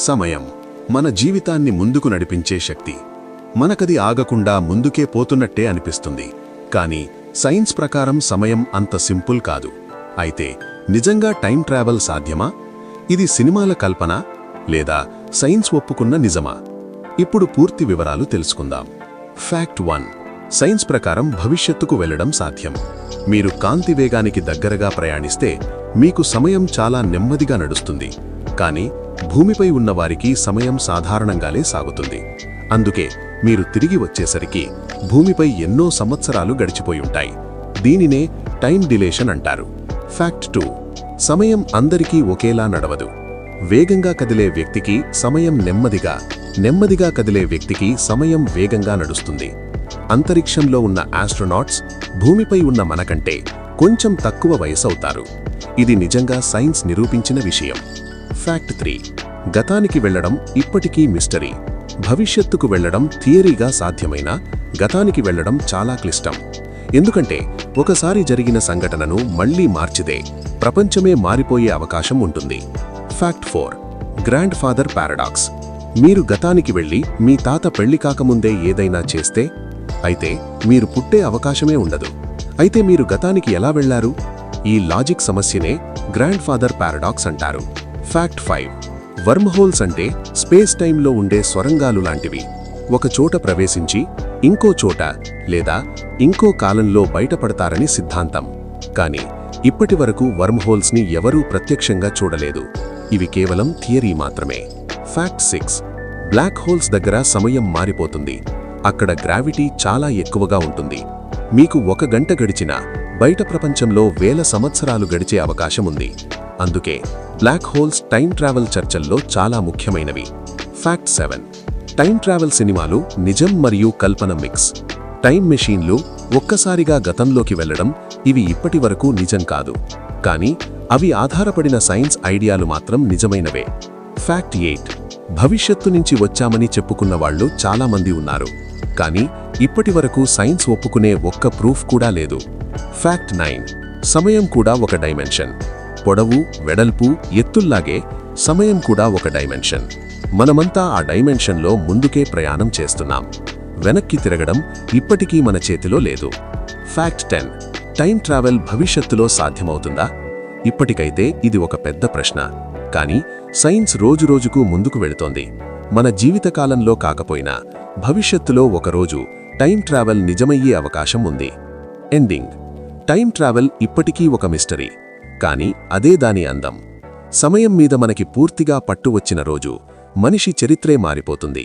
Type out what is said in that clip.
సమయం మన జీవితాన్ని ముందుకు నడిపించే శక్తి. మనకది ఆగకుండా ముందుకే పోతున్నట్టే అనిపిస్తుంది. కానీ సైన్స్ ప్రకారం సమయం అంత సింపుల్ కాదు. అయితే నిజంగా టైం ట్రావెల్ సాధ్యమా? ఇది సినిమాల కల్పన లేదా సైన్స్ ఒప్పుకున్న నిజమా? ఇప్పుడు పూర్తి వివరాలు తెలుసుకుందాం. ఫ్యాక్ట్ 1. సైన్స్ ప్రకారం భవిష్యత్తుకు వెళ్లడం సాధ్యం. మీరు కాంతి వేగానికి దగ్గరగా ప్రయాణిస్తే మీకు సమయం చాలా నెమ్మదిగా నడుస్తుంది. కానీ భూమిపై ఉన్నవారికి సమయం సాధారణంగానే సాగుతుంది. అందుకే మీరు తిరిగి వచ్చేసరికి భూమిపై ఎన్నో సంవత్సరాలు గడిచిపోయుంటాయి. దీనినే టైం డిలేషన్ అంటారు. ఫ్యాక్ట్ 2. సమయం అందరికీ ఒకేలా నడవదు. వేగంగా కదిలే వ్యక్తికి సమయం నెమ్మదిగా కదిలే వ్యక్తికి సమయం వేగంగా నడుస్తుంది. అంతరిక్షంలో ఉన్న ఆస్ట్రోనాట్స్ భూమిపై ఉన్న మనకంటే కొంచెం తక్కువ వయసవుతారు. ఇది నిజంగా సైన్స్ నిరూపించిన విషయం. ఫ్యాక్ట్ 3. గతానికి వెళ్లడం ఇప్పటికీ మిస్టరీ. భవిష్యత్తుకు వెళ్లడం థియరీగా సాధ్యమైనా గతానికి వెళ్లడం చాలా క్లిష్టం. ఎందుకంటే ఒకసారి జరిగిన సంఘటనను మళ్లీ మార్చితే ప్రపంచమే మారిపోయే అవకాశం ఉంటుంది. ఫ్యాక్ట్ 4. Grand father paradox. మీరు గతానికి వెళ్లి మీ తాత పెళ్లి కాకముందే ఏదైనా చేస్తే అయితే మీరు పుట్టే అవకాశమే ఉండదు. అయితే మీరు గతానికి ఎలా వెళ్లారు? ఈ లాజిక్ సమస్యనే గ్రాండ్ ఫాదర్ పారాడాక్స్ అంటారు. ఫ్యాక్ట్ 5. వర్మ్ హోల్స్ అంటే స్పేస్ టైంలో ఉండే స్వరంగాలు లాంటివి. ఒక చోట ప్రవేశించి ఇంకో చోట లేదా ఇంకో కాలంలో బయటపడతారని సిద్ధాంతం. కానీ ఇప్పటి వరకు వర్మ్ హోల్స్ని ఎవరూ ప్రత్యక్షంగా చూడలేదు. ఇవి కేవలం థియరీ మాత్రమే. ఫ్యాక్ట్ 6. బ్లాక్ హోల్స్ దగ్గర సమయం మారిపోతుంది. అక్కడ గ్రావిటీ చాలా ఎక్కువగా ఉంటుంది. మీకు 1 గంట గడిచినా బయట ప్రపంచంలో వేల సంవత్సరాలు గడిచే అవకాశం ఉంది. అందుకే బ్లాక్ హోల్స్ టైం ట్రావెల్ చర్చల్లో చాలా ముఖ్యమైనవి. ఫ్యాక్ట్ 7. టైం ట్రావెల్ సినిమాలు నిజం మరియు కల్పన మిక్స్. టైం మెషీన్లు ఒక్కసారిగా గతంలోకి వెళ్లడం ఇవి ఇప్పటి వరకు నిజం కాదు. కానీ అవి ఆధారపడిన సైన్స్ ఐడియాలు మాత్రం నిజమైనవే. ఫ్యాక్ట్ 8. భవిష్యత్తు నుంచి వచ్చామని చెప్పుకున్న వాళ్ళు చాలామంది ఉన్నారు. కానీ ఇప్పటి వరకు సైన్స్ ఒప్పుకునే ఒక్క ప్రూఫ్ కూడా లేదు. ఫ్యాక్ట్ 9. సమయం కూడా ఒక డైమెన్షన్. పొడవు, వెడల్పు, ఎత్తుల్లాగే సమయం కూడా ఒక డైమెన్షన్. మనమంతా ఆ డైమెన్షన్లో ముందుకే ప్రయాణం చేస్తున్నాం. వెనక్కి తిరగడం ఇప్పటికీ మన చేతిలో లేదు. ఫ్యాక్ట్ 10. టైం ట్రావెల్ భవిష్యత్తులో సాధ్యమవుతుందా? ఇప్పటికైతే ఇది ఒక పెద్ద ప్రశ్న. కానీ సైన్స్ రోజురోజుకు ముందుకు వెళుతోంది. మన జీవితకాలంలో కాకపోయినా భవిష్యత్తులో ఒకరోజు టైం ట్రావెల్ నిజమయ్యే అవకాశం ఉంది. ఎండింగ్. టైం ట్రావెల్ ఇప్పటికీ ఒక మిస్టరీ. కానీ అదే దాని అందం. సమయం మీద మనకి పూర్తిగా పట్టు వచ్చిన రోజు మనిషి చరిత్రే మారిపోతుంది.